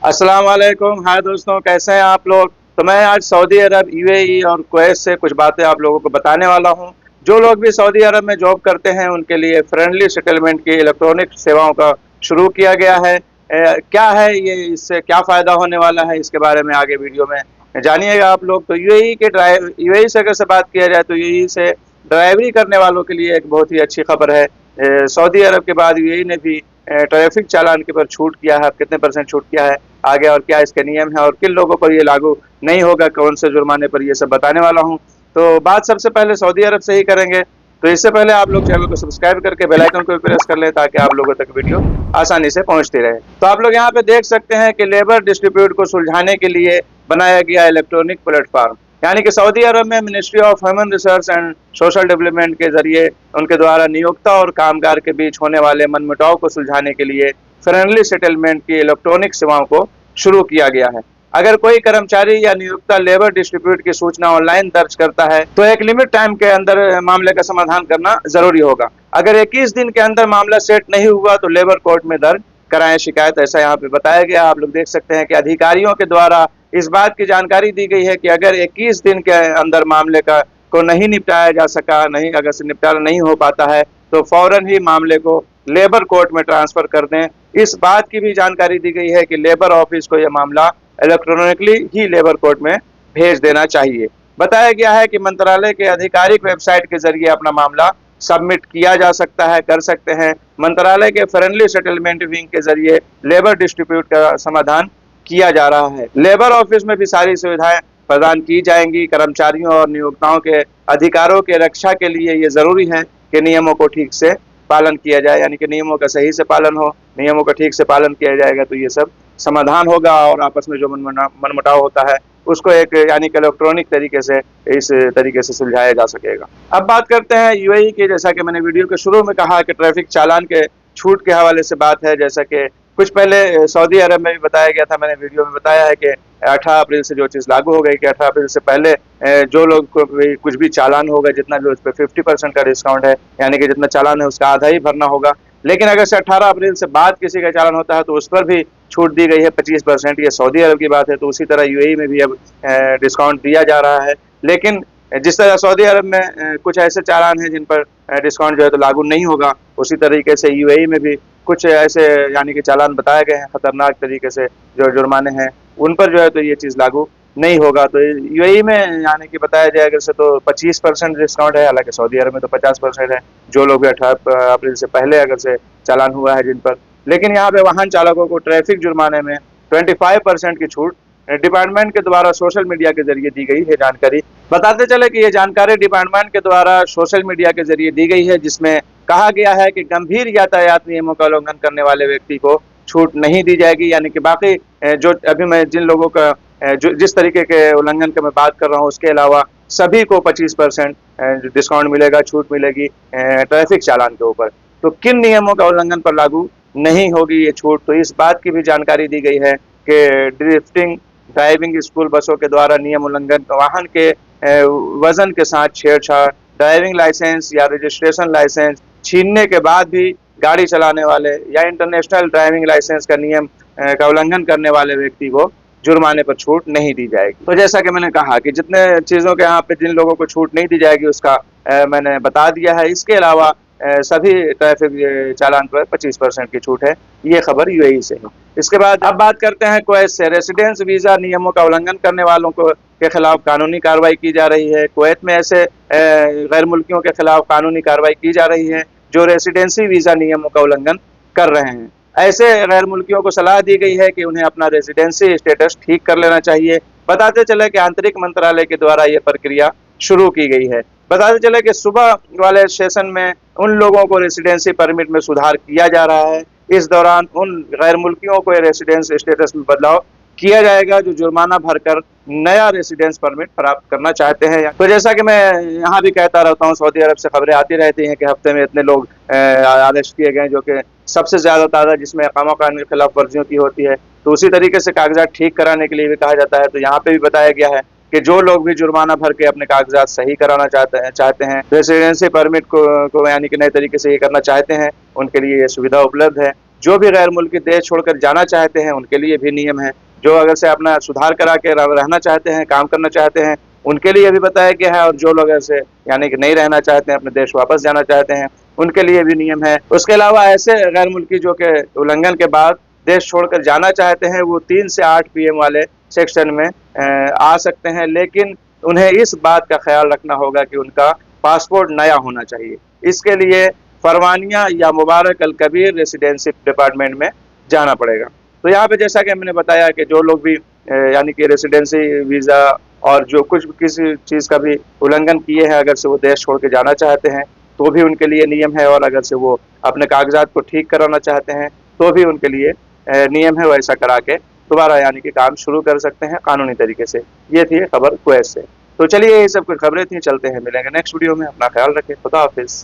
अस्सलाम वालेकुम। हाय दोस्तों, कैसे हैं आप लोग। तो मैं आज सऊदी अरब, यूएई और कुवैत से कुछ बातें आप लोगों को बताने वाला हूं। जो लोग भी सऊदी अरब में जॉब करते हैं उनके लिए फ्रेंडली सेटलमेंट की इलेक्ट्रॉनिक सेवाओं का शुरू किया गया है। क्या है ये, इससे क्या फ़ायदा होने वाला है, इसके बारे में आगे वीडियो में जानिएगा आप लोग। तो यूएई से अगर से बात किया जाए तो यूएई से ड्राइवरी करने वालों के लिए एक बहुत ही अच्छी खबर है। सऊदी अरब के बाद यूएई ने भी ट्रैफिक चालान के पर छूट किया है। कितने परसेंट छूट किया है आगे और क्या इसके नियम है और किन लोगों पर ये लागू नहीं होगा, कौन से जुर्माने पर, ये सब बताने वाला हूँ। तो बात सबसे पहले सऊदी अरब से ही करेंगे। तो इससे पहले आप लोग चैनल को सब्सक्राइब करके बेल आइकन को भी प्रेस कर लें ताकि आप लोगों तक वीडियो आसानी से पहुंचती रहे। तो आप लोग यहाँ पे देख सकते हैं कि लेबर डिस्प्यूट को सुलझाने के लिए बनाया गया इलेक्ट्रॉनिक प्लेटफॉर्म, यानी कि सऊदी अरब में ministry of human resource and social development के जरिए उनके द्वारा नियोक्ता और कामगार के बीच होने वाले मनमुटाव को सुलझाने के लिए फ्रेंडली सेटलमेंट की इलेक्ट्रॉनिक सेवाओं को शुरू किया गया है। अगर कोई कर्मचारी या नियोक्ता लेबर डिस्प्यूट की सूचना ऑनलाइन दर्ज करता है तो एक लिमिट टाइम के अंदर मामले का समाधान करना जरूरी होगा। अगर 21 दिन के अंदर मामला सेट नहीं हुआ तो लेबर कोर्ट में दर्ज कराएं शिकायत, ऐसा यहाँ पे बताया गया। आप लोग देख सकते हैं कि अधिकारियों के द्वारा इस बात की जानकारी दी गई है कि अगर 21 दिन के अंदर मामले को नहीं निपटाया जा सका, नहीं अगर से निपटारा नहीं हो पाता है तो फौरन ही मामले को लेबर कोर्ट में ट्रांसफर कर दें। इस बात की भी जानकारी दी गई है कि लेबर ऑफिस को यह मामला इलेक्ट्रॉनिकली ही लेबर कोर्ट में भेज देना चाहिए। बताया गया है कि मंत्रालय के आधिकारिक वेबसाइट के जरिए अपना मामला सबमिट किया जा सकता है, कर सकते हैं। मंत्रालय के फ्रेंडली सेटलमेंट विंग के जरिए लेबर डिस्प्यूट का समाधान किया जा रहा है। लेबर ऑफिस में भी सारी सुविधाएं प्रदान की जाएंगी। कर्मचारियों और नियोक्ताओं के अधिकारों के रक्षा के लिए ये जरूरी है कि नियमों को ठीक से पालन किया जाए, यानी कि नियमों का सही से पालन हो, नियमों का ठीक से पालन किया जाएगा तो ये सब समाधान होगा और आपस में जो मनमुटाव होता है उसको एक यानी कि इलेक्ट्रॉनिक तरीके से इस तरीके से सुलझाया जा सकेगा। अब बात करते हैं यूएई की। जैसा कि मैंने वीडियो के शुरू में कहा कि ट्रैफिक चालान के छूट के हवाले से बात है। जैसा कि कुछ पहले सऊदी अरब में भी बताया गया था, मैंने वीडियो में बताया है कि 18 अप्रैल से जो चीज़ लागू हो गई कि 18 अप्रैल से पहले जो लोग को भी कुछ भी चालान होगा, जितना भी उस पर 50% का डिस्काउंट है, यानी कि जितना चालान है उसका आधा ही भरना होगा। लेकिन अगर से 18 अप्रैल से बाद किसी का चालान होता है तो उस पर भी छूट दी गई है 25%। ये सऊदी अरब की बात है। तो उसी तरह यूएई में भी अब डिस्काउंट दिया जा रहा है। लेकिन जिस तरह सऊदी अरब में कुछ ऐसे चालान हैं जिन पर डिस्काउंट जो है तो लागू नहीं होगा, उसी तरीके से यूएई में भी कुछ ऐसे यानी कि चालान बताए गए हैं खतरनाक तरीके से, जो जुर्माने हैं उन पर जो है तो ये चीज़ लागू नहीं होगा। तो यूएई में यानी कि बताया जाए अगर से तो 25% डिस्काउंट है, हालांकि सऊदी अरब में तो 50% है जो लोग 18 अप्रैल से पहले अगर से चालान हुआ है जिन पर। लेकिन यहाँ पे वाहन चालकों को ट्रैफिक जुर्माने में 25% की छूट डिपार्टमेंट के द्वारा सोशल मीडिया के जरिए दी गई है जानकारी। बताते चले कि ये जानकारी डिपार्टमेंट के द्वारा सोशल मीडिया के जरिए दी गई है, जिसमें कहा गया है कि गंभीर यातायात नियमों का उल्लंघन करने वाले व्यक्ति को छूट नहीं दी जाएगी। यानी कि बाकी जो अभी मैं जिन लोगों का जिस तरीके के उल्लंघन का मैं बात कर रहा हूँ उसके अलावा सभी को 25% डिस्काउंट मिलेगा, छूट मिलेगी ट्रैफिक चालान के ऊपर। तो किन नियमों का उल्लंघन पर लागू नहीं होगी ये छूट, तो इस बात की भी जानकारी दी गई है कि ड्रिफ्टिंग, ड्राइविंग स्कूल बसों के द्वारा नियम उल्लंघन, वाहन के वजन के साथ छेड़छाड़, ड्राइविंग लाइसेंस या रजिस्ट्रेशन लाइसेंस छीनने के बाद भी गाड़ी चलाने वाले या इंटरनेशनल ड्राइविंग लाइसेंस का नियम का उल्लंघन करने वाले व्यक्ति को जुर्माने पर छूट नहीं दी जाएगी। तो जैसा कि मैंने कहा कि जितने चीज़ों के यहाँ पे जिन लोगों को छूट नहीं दी जाएगी उसका मैंने बता दिया है। इसके अलावा सभी ट्रैफिक चालान पर 25% की छूट है। ये खबर यूएई से है। इसके बाद अब बात करते हैं कुवैत से। रेसिडेंस वीज़ा नियमों का उल्लंघन करने वालों को के खिलाफ कानूनी कार्रवाई की जा रही है। कुवैत में ऐसे गैर मुल्कियों के खिलाफ कानूनी कार्रवाई की जा रही है जो रेसिडेंसी वीज़ा नियमों का उल्लंघन कर रहे हैं। ऐसे गैर मुल्कियों को सलाह दी गई है कि उन्हें अपना रेसिडेंसी स्टेटस ठीक कर लेना चाहिए। बताते चले कि आंतरिक मंत्रालय के द्वारा ये प्रक्रिया शुरू की गई है। बताते चले कि सुबह वाले सेशन में उन लोगों को रेसिडेंसी परमिट में सुधार किया जा रहा है। इस दौरान उन गैर मुल्कियों को रेसिडेंस स्टेटस में बदलाव किया जाएगा जो जुर्माना भरकर नया रेसिडेंस परमिट प्राप्त करना चाहते हैं। तो जैसा कि मैं यहाँ भी कहता रहता हूँ, सऊदी अरब से खबरें आती रहती हैं कि हफ्ते में इतने लोग अरेस्ट किए गए, जो कि सबसे ज़्यादा तादाद जिसमें अकामा कानून के खिलाफ वर्जियों की होती है। तो उसी तरीके से कागजात ठीक कराने के लिए भी कहा जाता है। तो यहाँ पे भी बताया गया है कि जो लोग भी जुर्माना भर के अपने कागजात सही कराना चाहते हैं रेसिडेंसी परमिट को यानी कि नए तरीके से ये करना चाहते हैं, उनके लिए ये सुविधा उपलब्ध है। जो भी गैर मुल्की देश छोड़कर जाना चाहते हैं उनके लिए भी नियम है। जो अगर से अपना सुधार करा के रहना चाहते हैं, काम करना चाहते हैं, उनके लिए भी बताया गया है। और जो लोग ऐसे यानी कि नहीं रहना चाहते हैं, अपने देश वापस जाना चाहते हैं, उनके लिए भी नियम है। उसके अलावा ऐसे गैर मुल्की जो कि उल्लंघन के बाद देश छोड़कर जाना चाहते हैं, वो 3 से 8 पीएम वाले सेक्शन में आ सकते हैं, लेकिन उन्हें इस बात का ख्याल रखना होगा कि उनका पासपोर्ट नया होना चाहिए। इसके लिए फरवानिया या मुबारक अल कबीर रेसिडेंसी डिपार्टमेंट में जाना पड़ेगा। तो यहाँ पे जैसा कि मैंने बताया कि जो लोग भी यानी कि रेसिडेंसी वीज़ा और जो कुछ किसी चीज़ का भी उल्लंघन किए हैं, अगर से वो देश छोड़ के जाना चाहते हैं तो भी उनके लिए नियम है। और अगर से वो अपने कागजात को ठीक कराना चाहते हैं तो भी उनके लिए नियम है, वैसा करा के दोबारा यानी कि काम शुरू कर सकते हैं कानूनी तरीके से। ये थी खबर कुवैत से। तो चलिए, ये सब कुछ खबरें थी, चलते हैं, मिलेंगे नेक्स्ट वीडियो में। अपना ख्याल रखें, खुदा हाफिज़।